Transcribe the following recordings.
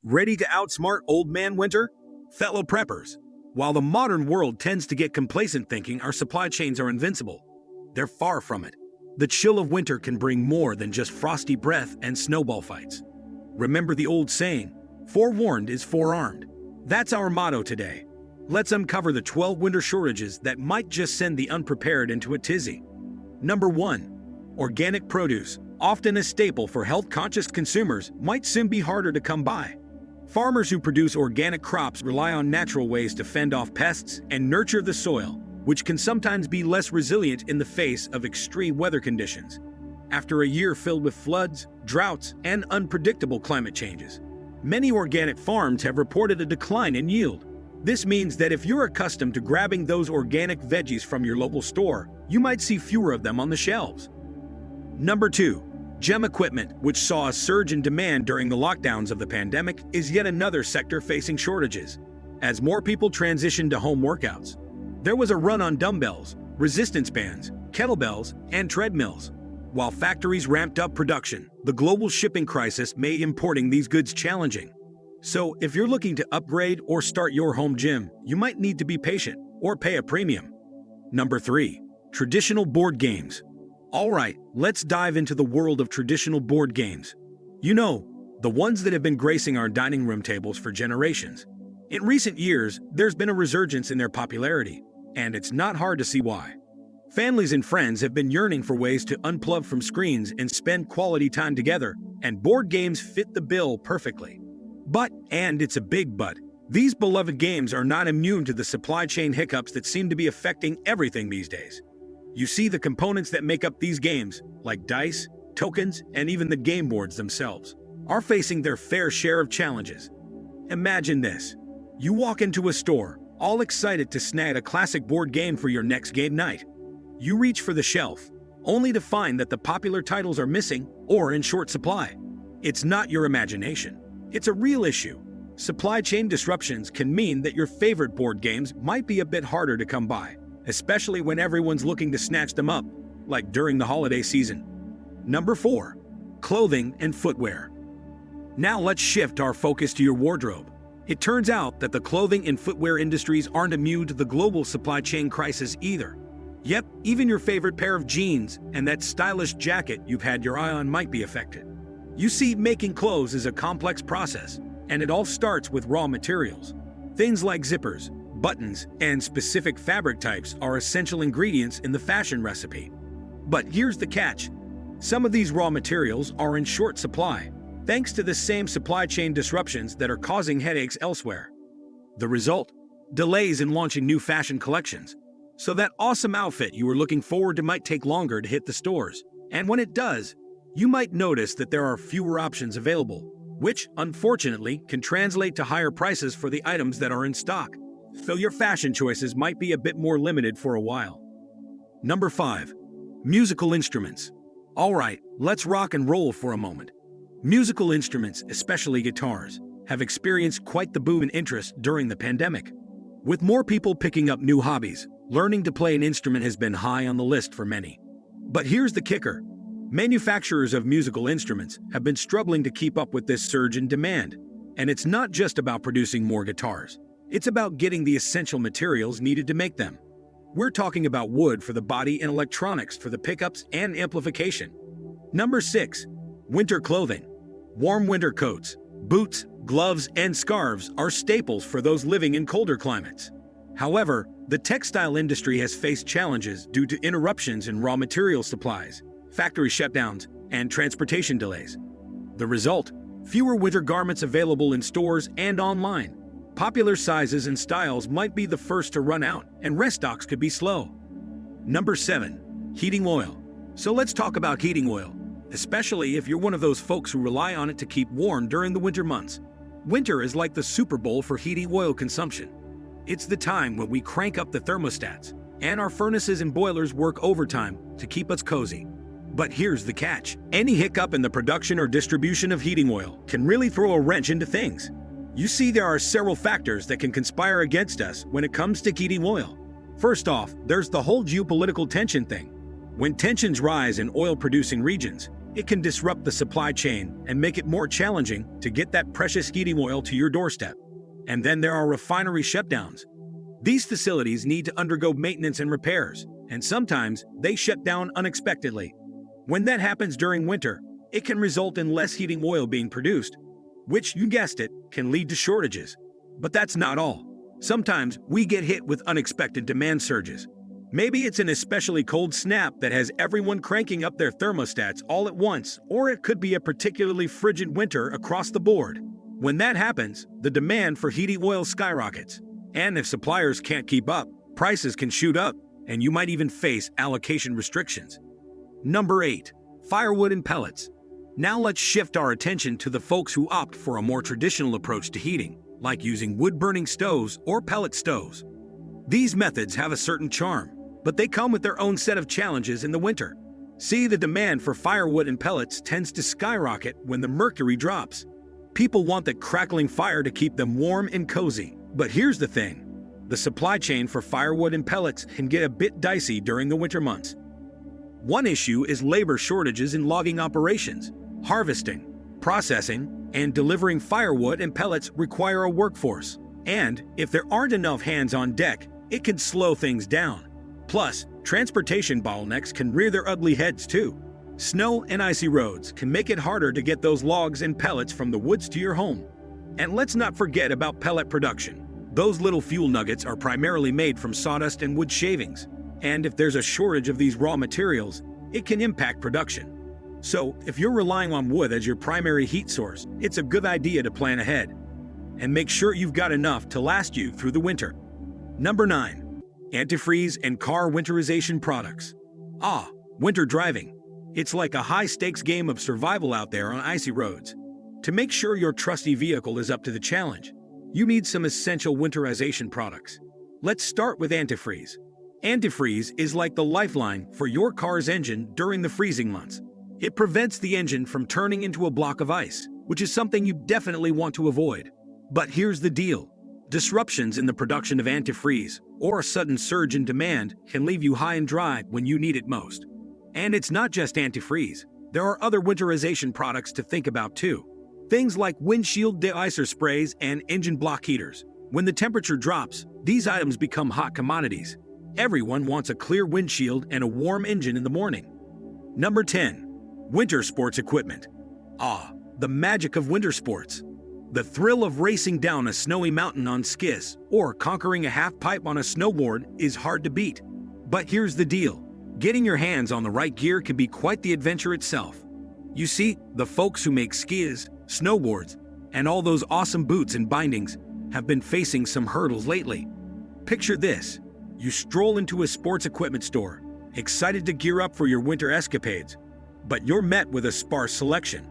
Ready to outsmart Old Man Winter? Fellow preppers, while the modern world tends to get complacent thinking our supply chains are invincible, they're far from it. The chill of winter can bring more than just frosty breath and snowball fights. Remember the old saying, forewarned is forearmed. That's our motto today. Let's uncover the 12 winter shortages that might just send the unprepared into a tizzy. Number 1. Organic produce, often a staple for health-conscious consumers, might soon be harder to come by. Farmers who produce organic crops rely on natural ways to fend off pests and nurture the soil, which can sometimes be less resilient in the face of extreme weather conditions. After a year filled with floods, droughts, and unpredictable climate changes, many organic farms have reported a decline in yield. This means that if you're accustomed to grabbing those organic veggies from your local store, you might see fewer of them on the shelves. Number 2. Gym equipment, which saw a surge in demand during the lockdowns of the pandemic, is yet another sector facing shortages. As more people transitioned to home workouts, there was a run on dumbbells, resistance bands, kettlebells, and treadmills. While factories ramped up production, the global shipping crisis made importing these goods challenging. So, if you're looking to upgrade or start your home gym, you might need to be patient or pay a premium. Number 3. Traditional board games. Alright, let's dive into the world of traditional board games. You know, the ones that have been gracing our dining room tables for generations. In recent years, there's been a resurgence in their popularity, and it's not hard to see why. Families and friends have been yearning for ways to unplug from screens and spend quality time together, and board games fit the bill perfectly. But, and it's a big but, these beloved games are not immune to the supply chain hiccups that seem to be affecting everything these days. You see, the components that make up these games, like dice, tokens, and even the game boards themselves, are facing their fair share of challenges. Imagine this. You walk into a store, all excited to snag a classic board game for your next game night. You reach for the shelf, only to find that the popular titles are missing or in short supply. It's not your imagination. It's a real issue. Supply chain disruptions can mean that your favorite board games might be a bit harder to come by, especially when everyone's looking to snatch them up, like during the holiday season. Number 4. Clothing and footwear. Now let's shift our focus to your wardrobe. It turns out that the clothing and footwear industries aren't immune to the global supply chain crisis either. Yep, even your favorite pair of jeans and that stylish jacket you've had your eye on might be affected. You see, making clothes is a complex process, and it all starts with raw materials. Things like zippers, buttons, and specific fabric types are essential ingredients in the fashion recipe. But here's the catch. Some of these raw materials are in short supply, thanks to the same supply chain disruptions that are causing headaches elsewhere. The result? Delays in launching new fashion collections. So that awesome outfit you were looking forward to might take longer to hit the stores. And when it does, you might notice that there are fewer options available, which, unfortunately, can translate to higher prices for the items that are in stock. So your fashion choices might be a bit more limited for a while. Number 5. Musical instruments. Alright, let's rock and roll for a moment. Musical instruments, especially guitars, have experienced quite the boom in interest during the pandemic. With more people picking up new hobbies, learning to play an instrument has been high on the list for many. But here's the kicker. Manufacturers of musical instruments have been struggling to keep up with this surge in demand. And it's not just about producing more guitars. It's about getting the essential materials needed to make them. We're talking about wood for the body and electronics for the pickups and amplification. Number 6. Winter clothing. Warm winter coats, boots, gloves, and scarves are staples for those living in colder climates. However, the textile industry has faced challenges due to interruptions in raw material supplies, factory shutdowns, and transportation delays. The result? Fewer winter garments available in stores and online. Popular sizes and styles might be the first to run out, and restocks could be slow. Number 7. Heating oil. So let's talk about heating oil, especially if you're one of those folks who rely on it to keep warm during the winter months. Winter is like the Super Bowl for heating oil consumption. It's the time when we crank up the thermostats, and our furnaces and boilers work overtime to keep us cozy. But here's the catch. Any hiccup in the production or distribution of heating oil can really throw a wrench into things. You see, there are several factors that can conspire against us when it comes to heating oil. First off, there's the whole geopolitical tension thing. When tensions rise in oil-producing regions, It can disrupt the supply chain and make it more challenging to get that precious heating oil to your doorstep. And then there are refinery shutdowns. These facilities need to undergo maintenance and repairs, and sometimes they shut down unexpectedly. When that happens during winter, it can result in less heating oil being produced, which, you guessed it, can lead to shortages. But that's not all. Sometimes we get hit with unexpected demand surges. Maybe it's an especially cold snap that has everyone cranking up their thermostats all at once, or it could be a particularly frigid winter across the board. When that happens, the demand for heating oil skyrockets. And if suppliers can't keep up, prices can shoot up, and you might even face allocation restrictions. Number 8. Firewood and pellets. Now let's shift our attention to the folks who opt for a more traditional approach to heating, like using wood-burning stoves or pellet stoves. These methods have a certain charm, but they come with their own set of challenges in the winter. See, the demand for firewood and pellets tends to skyrocket when the mercury drops. People want that crackling fire to keep them warm and cozy. But here's the thing. The supply chain for firewood and pellets can get a bit dicey during the winter months. One issue is labor shortages in logging operations. Harvesting, processing, and delivering firewood and pellets require a workforce. And if there aren't enough hands on deck, it can slow things down. Plus, transportation bottlenecks can rear their ugly heads too. Snow and icy roads can make it harder to get those logs and pellets from the woods to your home. And let's not forget about pellet production. Those little fuel nuggets are primarily made from sawdust and wood shavings. And if there's a shortage of these raw materials, it can impact production. So, if you're relying on wood as your primary heat source, it's a good idea to plan ahead. And make sure you've got enough to last you through the winter. Number 9. Antifreeze and car winterization products. Winter driving. It's like a high-stakes game of survival out there on icy roads. To make sure your trusty vehicle is up to the challenge, you need some essential winterization products. Let's start with antifreeze. Antifreeze is like the lifeline for your car's engine during the freezing months. It prevents the engine from turning into a block of ice, which is something you definitely want to avoid. But here's the deal. Disruptions in the production of antifreeze or a sudden surge in demand can leave you high and dry when you need it most. And it's not just antifreeze. There are other winterization products to think about too. Things like windshield de-icer sprays and engine block heaters. When the temperature drops, these items become hot commodities. Everyone wants a clear windshield and a warm engine in the morning. Number 10. Winter sports equipment. The magic of winter sports. The thrill of racing down a snowy mountain on skis or conquering a half-pipe on a snowboard is hard to beat. But here's the deal. Getting your hands on the right gear can be quite the adventure itself. You see, the folks who make skis, snowboards, and all those awesome boots and bindings have been facing some hurdles lately. Picture this. You stroll into a sports equipment store, excited to gear up for your winter escapades, but you're met with a sparse selection.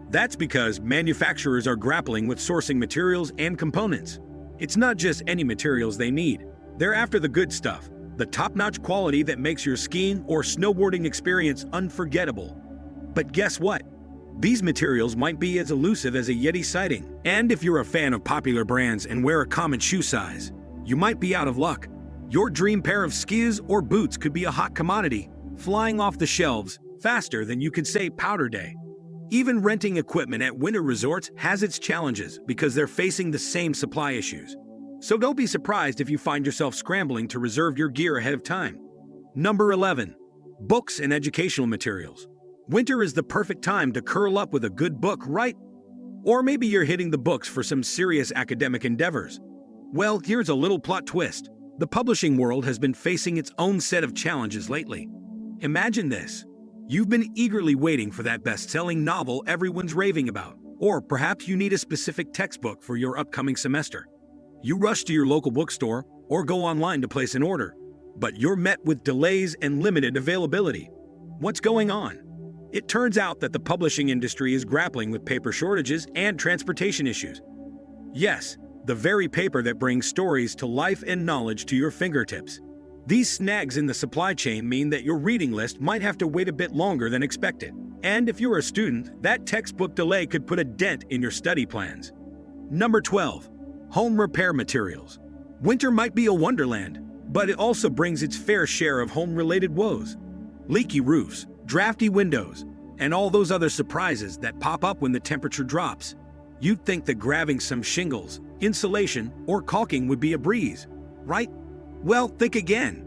That's because manufacturers are grappling with sourcing materials and components. It's not just any materials they need. They're after the good stuff, the top-notch quality that makes your skiing or snowboarding experience unforgettable. But guess what? These materials might be as elusive as a Yeti sighting. And if you're a fan of popular brands and wear a common shoe size, you might be out of luck. Your dream pair of skis or boots could be a hot commodity, flying off the shelves faster than you could say powder day. Even renting equipment at winter resorts has its challenges because they're facing the same supply issues. So don't be surprised if you find yourself scrambling to reserve your gear ahead of time. Number 11. Books and educational materials. Winter is the perfect time to curl up with a good book, right? Or maybe you're hitting the books for some serious academic endeavors. Well, here's a little plot twist. The publishing world has been facing its own set of challenges lately. Imagine this. You've been eagerly waiting for that best-selling novel everyone's raving about. Or perhaps you need a specific textbook for your upcoming semester. You rush to your local bookstore or go online to place an order, but you're met with delays and limited availability. What's going on? It turns out that the publishing industry is grappling with paper shortages and transportation issues. Yes, the very paper that brings stories to life and knowledge to your fingertips. These snags in the supply chain mean that your reading list might have to wait a bit longer than expected. And if you're a student, that textbook delay could put a dent in your study plans. Number 12. Home repair materials. Winter might be a wonderland, but it also brings its fair share of home-related woes. Leaky roofs, drafty windows, and all those other surprises that pop up when the temperature drops. You'd think that grabbing some shingles, insulation, or caulking would be a breeze, right? Well, think again.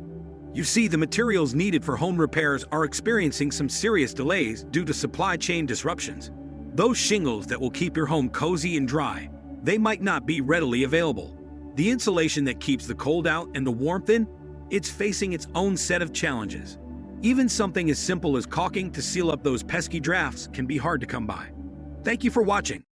You see, the materials needed for home repairs are experiencing some serious delays due to supply chain disruptions. Those shingles that will keep your home cozy and dry, they might not be readily available. The insulation that keeps the cold out and the warmth in, it's facing its own set of challenges. Even something as simple as caulking to seal up those pesky drafts can be hard to come by. Thank you for watching.